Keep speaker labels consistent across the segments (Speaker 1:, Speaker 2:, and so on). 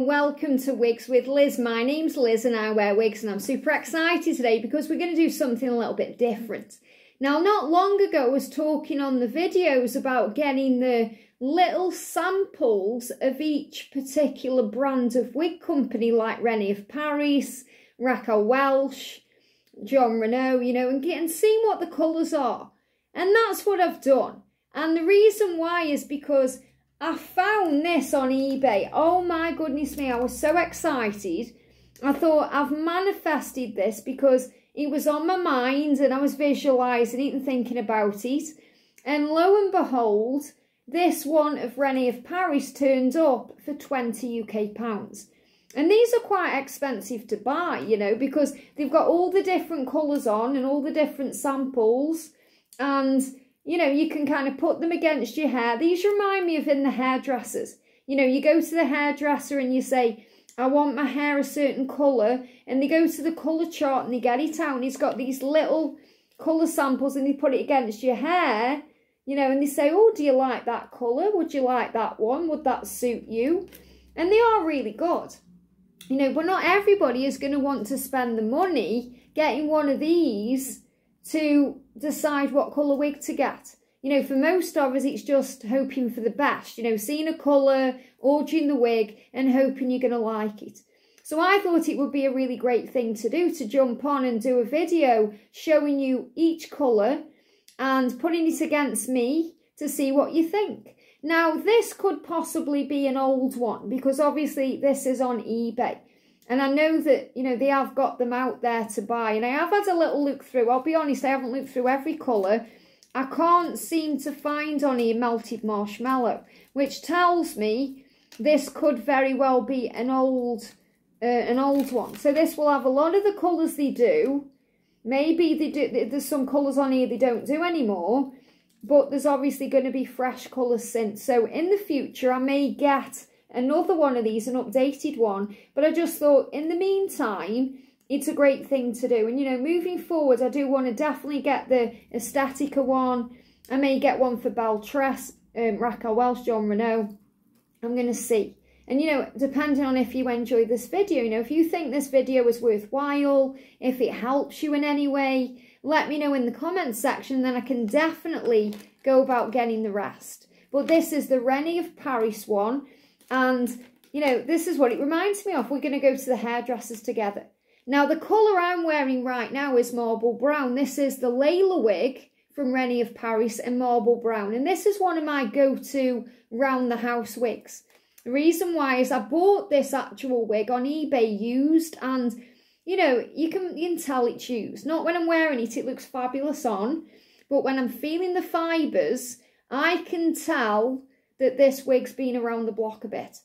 Speaker 1: and welcome to Wigs with Liz. My name's Liz and I wear wigs, and I'm super excited today because we're going to do something a little bit different. Now, not long ago I was talking on the videos about getting the little samples of each particular brand of wig company, like Rene Of Paris, Raquel Welch, John Renault, you know, and seeing what the colours are. And that's what I've done. And the reason why is because I found this on eBay. Oh my goodness me, I was so excited. I thought I've manifested this because it was on my mind and I was visualising it and thinking about it. And lo and behold, this one of Rene Of Paris turned up for £20 UK. And these are quite expensive to buy, you know, because they've got all the different colours on and all the different samples. And you know, you can kind of put them against your hair. These remind me of in the hairdressers. You know, you go to the hairdresser and you say, I want my hair a certain colour. And they go to the colour chart and they get it out. And it's got these little colour samples and they put it against your hair. You know, and they say, oh, do you like that colour? Would you like that one? Would that suit you? And they are really good. You know, but not everybody is going to want to spend the money getting one of these to decide what colour wig to get. You know, for most of us, it's just hoping for the best. You know, seeing a colour, ordering the wig and hoping you're going to like it. So I thought it would be a really great thing to do, to jump on and do a video showing you each colour and putting it against me to see what you think. Now, this could possibly be an old one because obviously this is on eBay. And I know that, you know, they have got them out there to buy. And I have had a little look through. I'll be honest, I haven't looked through every colour. I can't seem to find on here melted marshmallow, which tells me this could very well be an old one. So this will have a lot of the colours they do. Maybe they do. There's some colours on here they don't do anymore. But there's obviously going to be fresh colours since. So in the future, I may get another one of these, an updated one, but I just thought in the meantime it's a great thing to do. And you know, moving forward, I do want to definitely get the Estetica one. I may get one for Beltress, Raquel Welch, John Renault. I'm going to see. And you know, depending on if you enjoy this video, you know, if you think this video is worthwhile, if it helps you in any way, let me know in the comments section, then I can definitely go about getting the rest. But this is the Rene Of Paris one. And, you know, this is what it reminds me of. We're going to go to the hairdressers together. Now, the colour I'm wearing right now is marble brown. This is the Layla wig from Rene Of Paris in marble brown. And this is one of my go-to round-the-house wigs. The reason why is I bought this actual wig on eBay used. And, you know, you can tell it's used. Not when I'm wearing it, it looks fabulous on. But when I'm feeling the fibres, I can tell that this wig's been around the block a bit.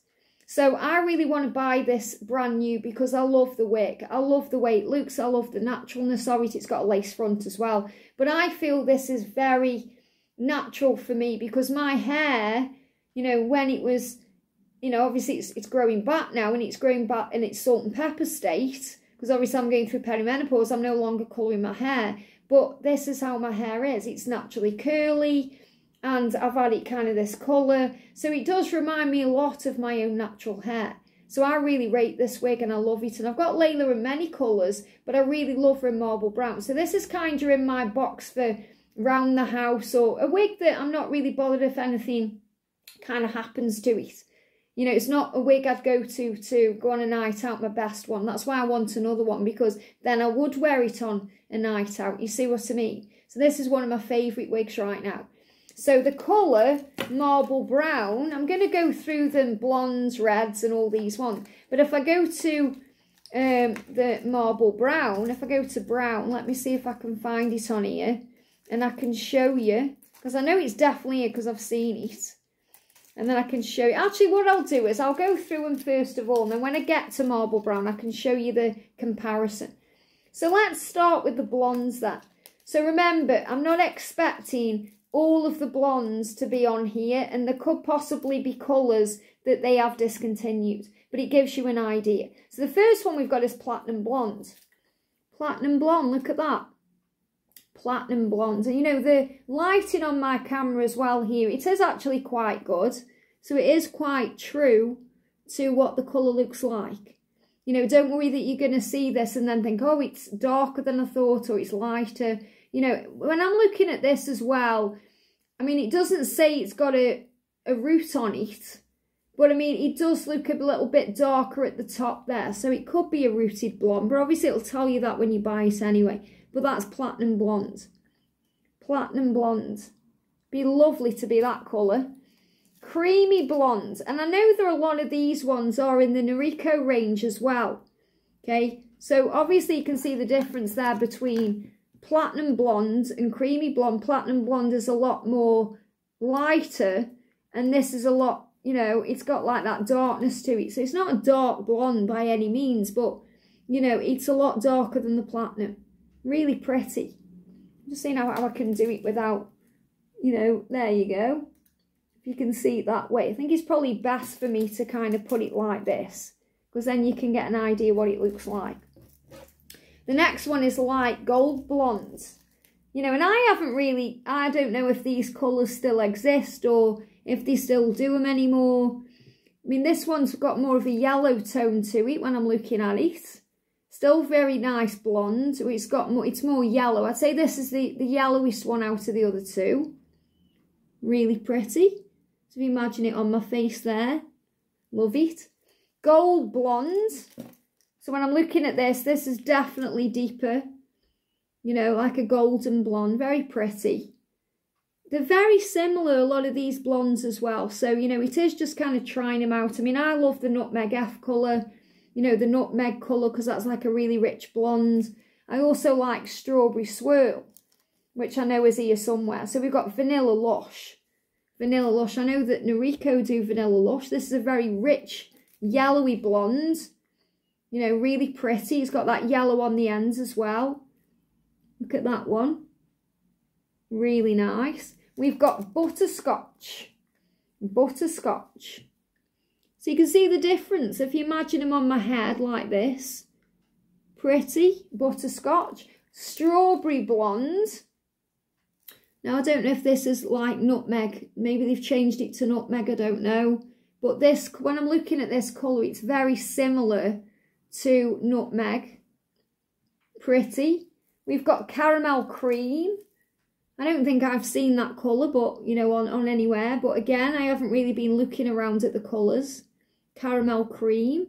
Speaker 1: So I really want to buy this brand new because I love the wig. I love the way it looks. I love the naturalness of it. It's got a lace front as well. But I feel this is very natural for me because my hair, you know, when it was, you know, obviously it's growing back now and it's growing back in its salt and pepper state because obviously I'm going through perimenopause. I'm no longer colouring my hair. But this is how my hair is. It's naturally curly. And I've had it kind of this colour. So it does remind me a lot of my own natural hair. So I really rate this wig and I love it. And I've got Layla in many colours, but I really love her in marble brown. So this is kind of in my box for round the house, or a wig that I'm not really bothered if anything kind of happens to it. You know, it's not a wig I'd go to go on a night out, my best one. That's why I want another one, because then I would wear it on a night out. You see what I mean? So this is one of my favourite wigs right now. So the colour, marble brown, I'm going to go through them, blondes, reds and all these ones. But if I go to the marble brown, if I go to brown, let me see if I can find it on here. And I can show you, because I know it's definitely here because I've seen it. And then I can show you. Actually, what I'll do is I'll go through them first of all. And then when I get to marble brown, I can show you the comparison. So let's start with the blondes then. So remember, I'm not expecting all of the blondes to be on here, and there could possibly be colours that they have discontinued, but it gives you an idea. So the first one we've got is platinum blonde. Platinum blonde, look at that. Platinum blonde. And you know, the lighting on my camera as well here, it is actually quite good. So it is quite true to what the colour looks like. You know, don't worry that you're going to see this and then think, oh, it's darker than I thought, or it's lighter. You know, when I'm looking at this as well, I mean, it doesn't say it's got a root on it, but I mean, it does look a little bit darker at the top there, so it could be a rooted blonde, but obviously it'll tell you that when you buy it anyway. But that's platinum blonde. Platinum blonde. Be lovely to be that colour. Creamy blonde, and I know there are a lot of these ones are in the Noriko range as well. Okay, so obviously you can see the difference there between platinum blonde and creamy blonde. Platinum blonde is a lot more lighter, and this is a lot, you know, it's got like that darkness to it. So it's not a dark blonde by any means, but, you know, it's a lot darker than the platinum. Really pretty. Just seeing how I can do it without, you know, there you go. If you can see it that way. I think it's probably best for me to kind of put it like this, because then you can get an idea what it looks like. The next one is light gold blonde. You know, and I don't know if these colours still exist or if they still do them anymore. I mean, this one's got more of a yellow tone to it when I'm looking at it. Still very nice blonde. It's more yellow. I'd say this is the yellowest one out of the other two. Really pretty. So if you imagine it on my face there. Love it. Gold blonde. So when I'm looking at this is definitely deeper. You know, like a golden blonde. Very pretty. They're very similar, a lot of these blondes as well. So, you know, it is just kind of trying them out. I mean, I love the Nutmeg F colour. You know, the Nutmeg colour, because that's like a really rich blonde. I also like Strawberry Swirl, which I know is here somewhere. So we've got Vanilla Lush. Vanilla Lush. I know that Noriko do Vanilla Lush. This is a very rich, yellowy blonde. You know, really pretty. It's got that yellow on the ends as well. Look at that one. Really nice. We've got Butterscotch. Butterscotch. So you can see the difference. If you imagine them on my head like this. Pretty. Butterscotch. Strawberry blonde. Now, I don't know if this is like nutmeg. Maybe they've changed it to nutmeg. I don't know. But this, when I'm looking at this colour, it's very similar to nutmeg. Pretty. We've got caramel cream. I don't think I've seen that colour, but, you know, on anywhere. But again, I haven't really been looking around at the colours. Caramel cream.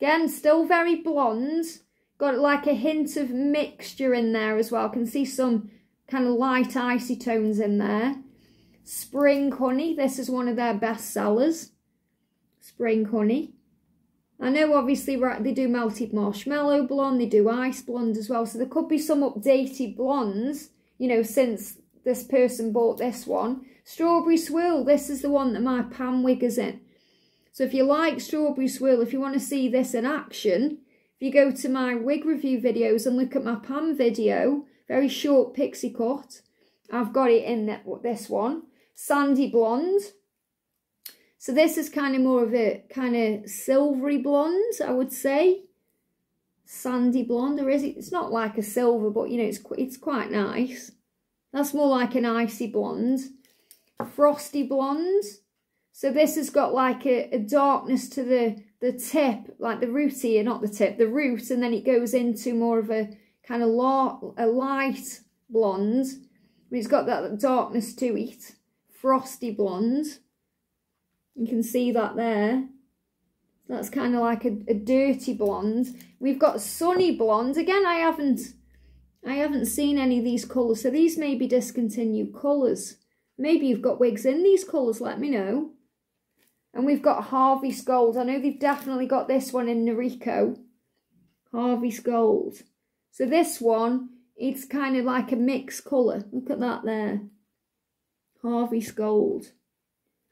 Speaker 1: Again, still very blonde. Got like a hint of mixture in there as well. I can see some kind of light icy tones in there. Spring Honey. This is one of their best sellers. Spring Honey. I know obviously, right, they do Melted Marshmallow Blonde. They do Ice Blonde as well. So there could be some updated blondes, you know, since this person bought this one. Strawberry Swirl. This is the one that my Pam wig is in. So if you like Strawberry Swirl, if you want to see this in action, if you go to my wig review videos and look at my Pam video, very short pixie cut, I've got it in this one. Sandy Blonde. So this is kind of more of a kind of silvery blonde, I would say. Sandy blonde, or is it? It's not like a silver, but you know, it's quite nice. That's more like an icy blonde. Frosty blonde. So this has got like a darkness to the tip, like the root here, not the tip, the root, and then it goes into more of a kind of a light blonde. But it's got that darkness to it. Frosty blonde. You can see that there. That's kind of like a dirty blonde. We've got Sunny Blonde. Again, I haven't seen any of these colours, so these may be discontinued colours. Maybe you've got wigs in these colours, let me know. And we've got Harvey's Gold. I know they've definitely got this one in Noriko. Harvey's Gold. So this one, it's kind of like a mixed colour. Look at that there. Harvey's Gold.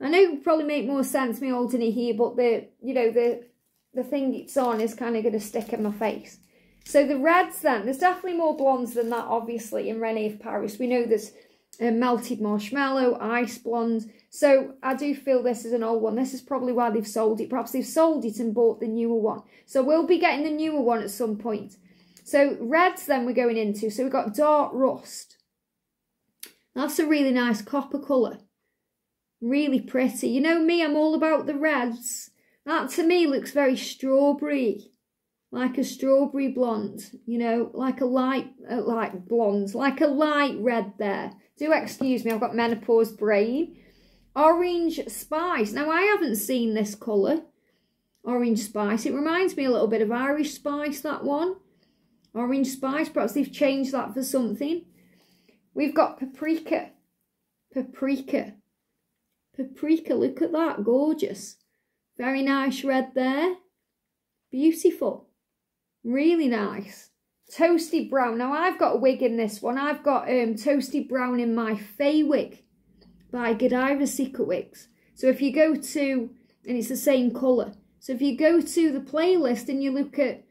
Speaker 1: I know it would probably make more sense me holding it here, but the thing it's on is kind of going to stick in my face. So the reds then, there's definitely more blondes than that, obviously, in Rene Of Paris. We know there's Melted Marshmallow, Ice Blonde. So I do feel this is an old one. This is probably why they've sold it. Perhaps they've sold it and bought the newer one. So we'll be getting the newer one at some point. So reds then we're going into. So we've got Dark Rust. That's a really nice copper colour. Really pretty. You know me, I'm all about the reds. That to me looks very strawberry, like a strawberry blonde, you know, like a light blonde, like a light red there. Do excuse me, I've got menopause brain. Orange Spice. Now, I haven't seen this colour, Orange Spice. It reminds me a little bit of Irish Spice, that one. Orange Spice, perhaps they've changed that for something. We've got Paprika. Paprika. Paprika, look at that, gorgeous. Very nice red there. Beautiful. Really nice. Toasty Brown. Now, I've got a wig in this one. I've got Toasty Brown in my Fay wig by Godiva Secret Wigs. So if you go to, and it's the same colour. So if you go to the playlist and you look at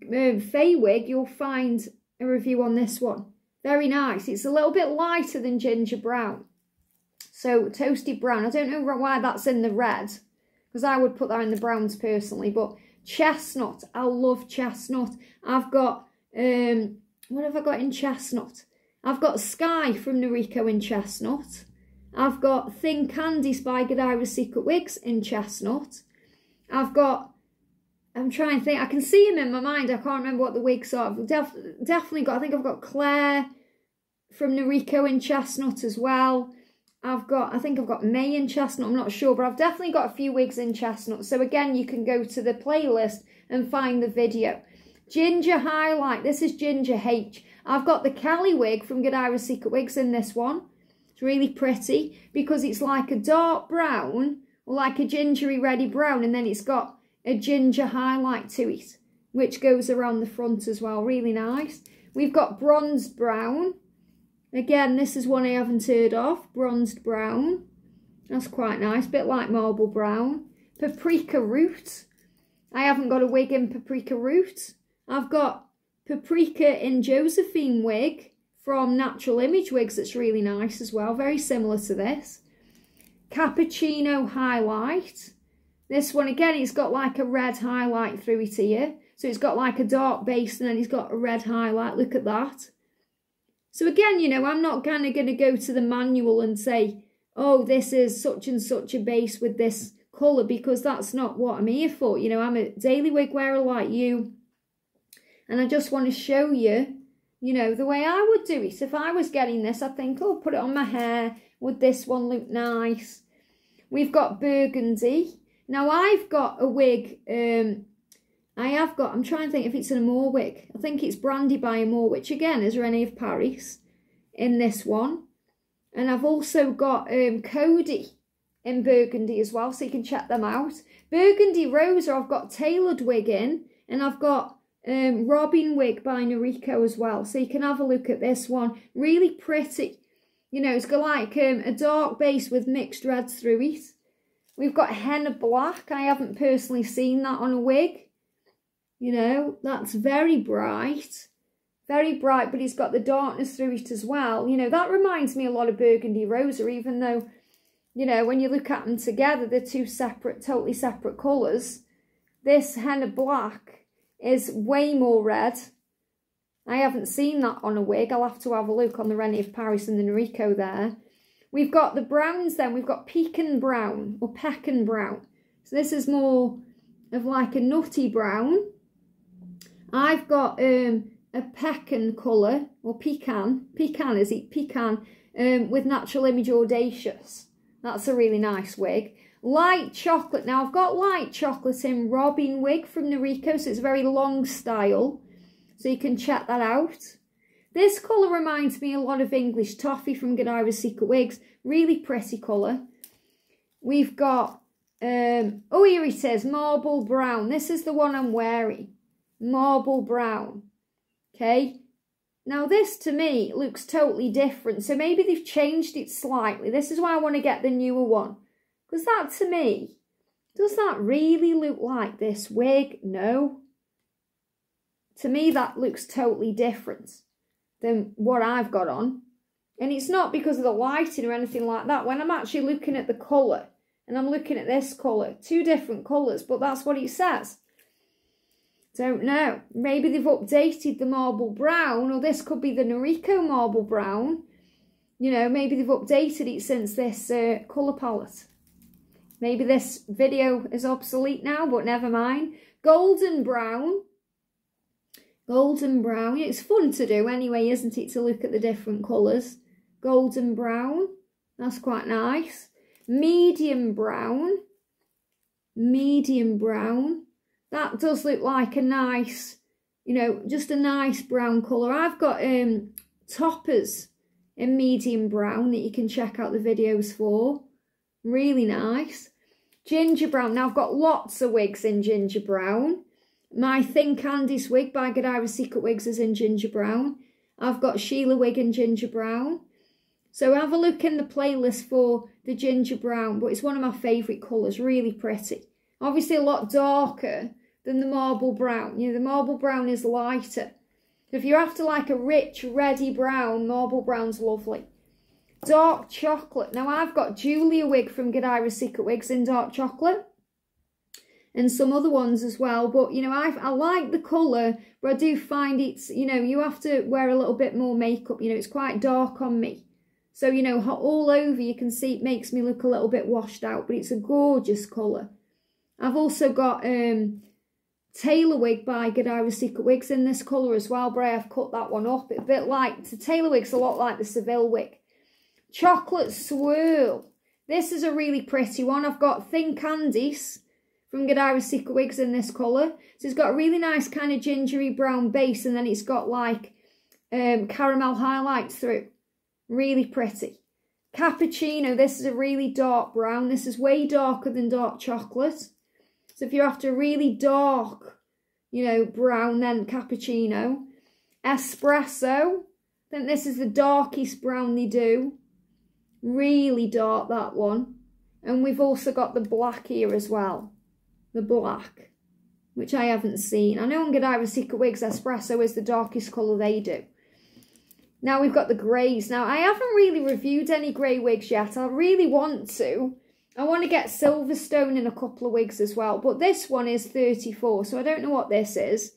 Speaker 1: Fay wig, you'll find a review on this one. Very nice. It's a little bit lighter than Ginger Brown. So Toasty Brown. I don't know why that's in the red, because I would put that in the browns personally. But Chestnut. I love Chestnut. I've got, what have I got in Chestnut? I've got Sky from Noriko in Chestnut. I've got Thin Candies by Godiva Secret Wigs in Chestnut. I've got, I'm trying to think, I can see them in my mind, I can't remember what the wigs are. I've definitely got, I think I've got Claire from Noriko in Chestnut as well. I think I've got May in Chestnut, I'm not sure, but I've definitely got a few wigs in Chestnut. So again, you can go to the playlist and find the video. Ginger Highlight, this is Ginger H. I've got the Kelly wig from Godiva Secret Wigs in this one. It's really pretty because it's like a dark brown or like a gingery reddy brown, and then it's got a ginger highlight to it, which goes around the front as well. Really nice. We've got Bronzed Brown. Again, this is one I haven't heard of. Bronzed Brown. That's quite nice. Bit like Marble Brown. Paprika Root. I haven't got a wig in Paprika Root. I've got Paprika in Josephine wig from Natural Image Wigs. That's really nice as well. Very similar to this. Cappuccino Highlight. This one, again, it's got like a red highlight through it here. So it's got like a dark base and then it's got a red highlight. Look at that. So again, you know, I'm not kind of going to go to the manual and say, oh, this is such and such a base with this colour, because that's not what I'm here for. You know, I'm a daily wig wearer like you. And I just want to show you, you know, the way I would do it. If I was getting this, I'd think, oh, put it on my hair. Would this one look nice? We've got Burgundy. Now, I've got a wig, I'm trying to think if it's an Amour wig. I think it's Brandy by Amour, which again is Rene Of Paris in this one. And I've also got Cody in Burgundy as well, so you can check them out. Burgundy Rosa, I've got Tailored wig in, and I've got Robin wig by Noriko as well. So you can have a look at this one. Really pretty. You know, it's got like a dark base with mixed reds through it. We've got Henna Black. I haven't personally seen that on a wig. You know, that's very bright, but it's got the darkness through it as well. You know, that reminds me a lot of Burgundy Rosa, even though, you know, when you look at them together, they're two separate, totally separate colours. This Henna Black is way more red. I haven't seen that on a wig. I'll have to have a look on the Rene Of Paris and the Noriko there. We've got the browns then. We've got Pecan Brown or Pecan Brown. So this is more of like a nutty brown. I've got a pecan colour, or pecan is it? Pecan, with Natural Image Audacious. That's a really nice wig. Light Chocolate. Now, I've got Light Chocolate in Robin wig from Noriko, so it's a very long style. So you can check that out. This colour reminds me a lot of English Toffee from Godiva Secret Wigs. Really pretty colour. We've got, oh, here it says, Marble Brown. This is the one I'm wearing. Marble Brown. Okay. Now, this to me looks totally different. So maybe they've changed it slightly. This is why I want to get the newer one. Because that to me, does that really look like this wig? No. To me, that looks totally different than what I've got on. And it's not because of the lighting or anything like that. When I'm actually looking at the colour, and I'm looking at this colour, two different colours, but that's what it says. Don't know. Maybe they've updated the Marble Brown, or this could be the Noriko Marble Brown. You know, maybe they've updated it since this colour palette. Maybe this video is obsolete now, but never mind. Golden brown. Golden brown. It's fun to do anyway, isn't it, to look at the different colours. Golden brown. That's quite nice. Medium brown. Medium brown. That does look like a nice, you know, just a nice brown colour. I've got toppers in medium brown that you can check out the videos for. Really nice. Ginger brown. Now I've got lots of wigs in ginger brown. My Thin Candice wig by Godiva Secret Wigs is in ginger brown. I've got Sheila wig in ginger brown. So have a look in the playlist for the ginger brown, but it's one of my favourite colours, really pretty. Obviously a lot darker than the marble brown. You know, the marble brown is lighter. So if you're after like a rich, reddy brown, marble brown's lovely. Dark chocolate. Now I've got Julia wig from Godiva Secret Wigs in dark chocolate. And some other ones as well. But, you know, I like the colour, but I do find it's, you know, you have to wear a little bit more makeup. You know, it's quite dark on me. So, you know, all over you can see it makes me look a little bit washed out. But it's a gorgeous colour. I've also got Taylor wig by Godiva Secret Wigs in this colour as well. But I've cut that one up. It's a bit like, the Taylor wig's a lot like the Seville wig. Chocolate swirl. This is a really pretty one. I've got Thin Candice from Godiva Secret Wigs in this colour. So it's got a really nice kind of gingery brown base, and then it's got like caramel highlights through. Really pretty. Cappuccino. This is a really dark brown. This is way darker than dark chocolate. So if you're after a really dark, you know, brown, then cappuccino. Espresso. I think this is the darkest brown they do. Really dark, that one. And we've also got the black here as well. The black, which I haven't seen. I know on Godiva Secret Wigs, espresso is the darkest colour they do. Now we've got the greys. Now I haven't really reviewed any grey wigs yet. I really want to. I want to get Silverstone in a couple of wigs as well. But this one is 34, so I don't know what this is.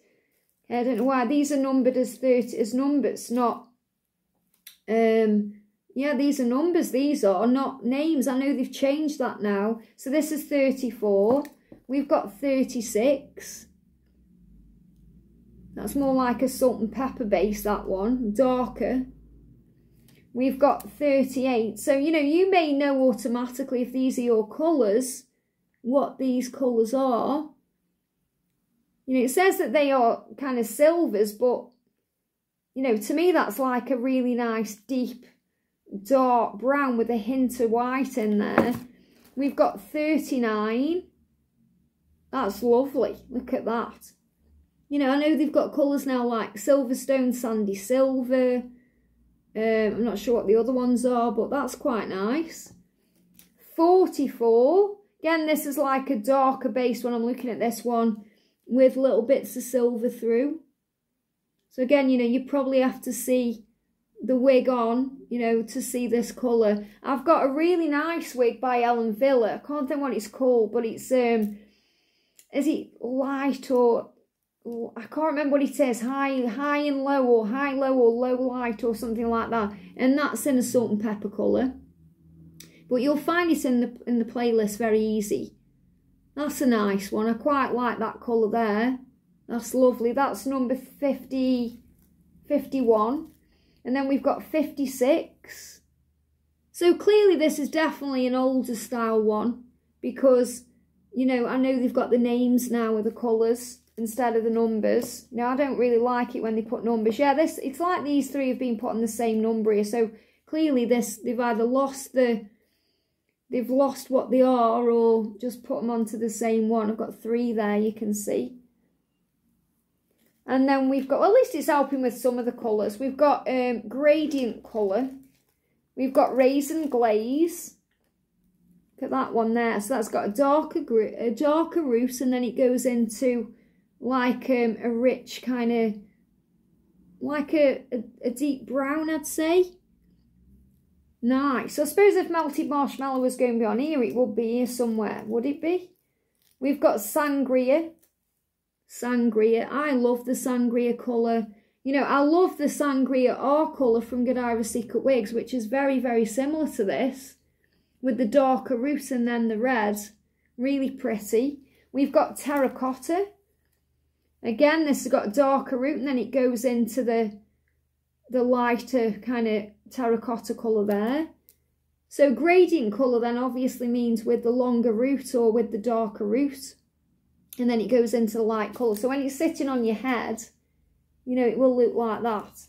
Speaker 1: I don't know why. These are numbered as 30 as numbers, not... yeah, these are numbers. These are not names. I know they've changed that now. So this is 34. We've got 36. That's more like a salt and pepper base, that one. Darker. We've got 38. So, you know, you may know automatically if these are your colours, what these colours are. You know, it says that they are kind of silvers, but, you know, to me that's like a really nice, deep, dark brown with a hint of white in there. We've got 39. That's lovely. Look at that. You know, I know they've got colours now like Silverstone, Sandy Silver. I'm not sure what the other ones are, but that's quite nice. 44. Again, this is like a darker base when I'm looking at this one with little bits of silver through. So again, you know, you probably have to see the wig on, you know, to see this colour. I've got a really nice wig by Ellen Villa. I can't think what it's called, but it's, is it light or, I can't remember what it says, high and low, or high low or low light or something like that. And that's in a salt and pepper colour. But you'll find it in the playlist very easy. That's a nice one. I quite like that colour there. That's lovely. That's number 50, 51. And then we've got 56. So clearly this is definitely an older style one, because, you know, I know they've got the names now with the colours instead of the numbers. Now, I don't really like it when they put numbers. Yeah, it's like these three have been put on the same number here. So clearly they've either lost they've lost what they are, or just put them onto the same one. I've got 3 there, you can see. And then we've got, well, at least it's helping with some of the colours. We've got gradient colour. We've got raisin glaze. Look at that one there. So that's got a darker root, and then it goes into like a rich kind of, like a deep brown, I'd say. Nice. So I suppose if melted marshmallow was going to be on here, it would be here somewhere, would it be? We've got sangria. Sangria. I love the sangria colour. You know, I love the sangria R colour from Godiva Secret Wigs, which is very, very similar to this. with the darker root and then the red. Really pretty. We've got terracotta. Again, this has got a darker root and then it goes into the lighter kind of terracotta colour there. So gradient colour then obviously means with the longer root or with the darker root. And then it goes into the light colour. So when it's sitting on your head, you know, it will look like that.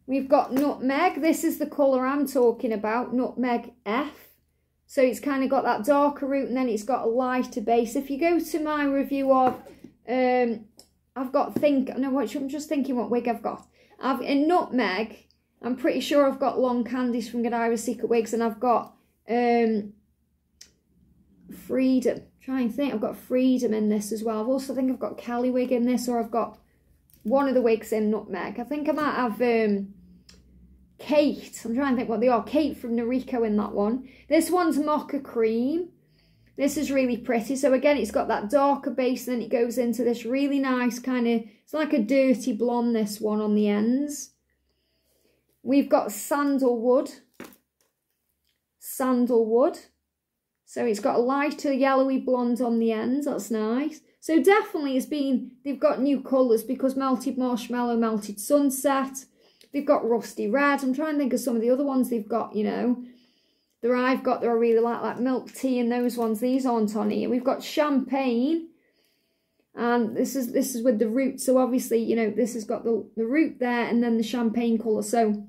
Speaker 1: We've got nutmeg. This is the colour I'm talking about, nutmeg F. So it's kind of got that darker root and then it's got a lighter base. If you go to my review of, I've got I'm just thinking what wig I've got. In nutmeg, I'm pretty sure I've got Long Candies from Godiva's Secret Wigs, and I've got Freedom. Try and think, I've got Freedom in this as well. I think I've got Kelly wig in this, or I've got one of the wigs in nutmeg. I think I might have Kate. I'm trying to think what they are. Kate from Noriko in that one. This one's Mocha Cream. This is really pretty. So again, it's got that darker base, and then it goes into this really nice kind of, it's like a dirty blonde, this one on the ends. We've got Sandalwood. Sandalwood. So it's got a lighter yellowy blonde on the ends. That's nice. So definitely they've got new colours because Melted Marshmallow, Melted Sunset. They've got Rusty Red. I'm trying to think of some of the other ones they've got, you know. That I really like Milk Tea and those ones. These aren't on here. We've got Champagne. And this is with the root. So obviously, you know, this has got the root there and then the champagne colour. So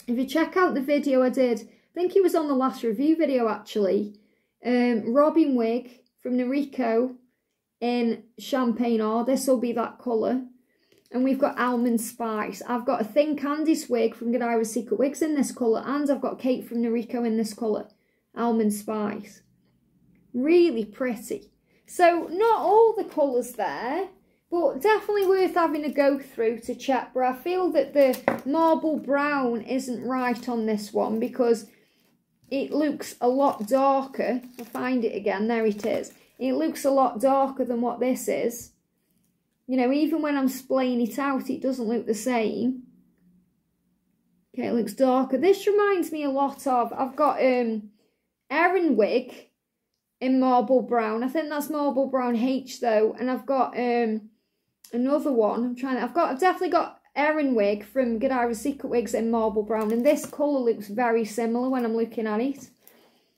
Speaker 1: if you check out the video I did, I think it was on the last review video actually. Robin wig from Noriko in Champagne R. This will be that colour. And we've got Almond Spice. I've got a Thin Candice wig from Godiva's Secret Wigs in this colour. And I've got Kate from Noriko in this colour. Almond Spice. Really pretty. So not all the colours there, but definitely worth having a go through to check. But I feel that the marble brown isn't right on this one because it looks a lot darker. I'll find it again. There it is. It looks a lot darker than what this is. You know, even when I'm splaying it out, it doesn't look the same. Okay, it looks darker. This reminds me a lot of, I've got Erin wig in marble brown. I think that's marble brown H though. And I've got another one. I've definitely got Erin wig from Godiva's Secret Wigs in marble brown. And this colour looks very similar when I'm looking at it.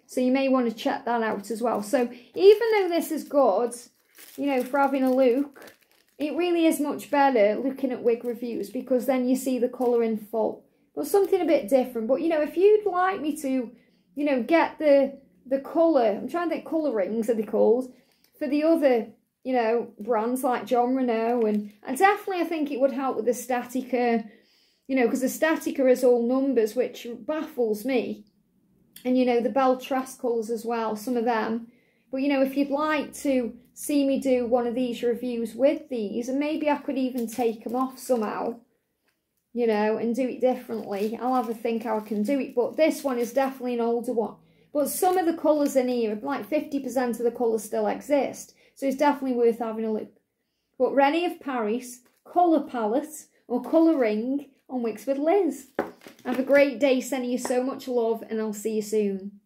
Speaker 1: So you may want to check that out as well. So even though this is good, you know, for having a look, it really is much better looking at wig reviews because then you see the colour in full. But something a bit different. But, you know, if you'd like me to, you know, get the colour, I'm trying to think colourings are they called, for the other, you know, brands like John Rene, and definitely I think it would help with the Statica, you know, because the Statica is all numbers, which baffles me. And, you know, the Beltrace colours as well, some of them. But, you know, if you'd like to see me do one of these reviews with these, and maybe I could even take them off somehow, you know, and do it differently. I'll have a think how I can do it. But this one is definitely an older one. But some of the colours in here, like 50% of the colours still exist. So it's definitely worth having a look. But Rene Of Paris, colour palette, or colouring on Wigs with Liz. Have a great day, sending you so much love, and I'll see you soon.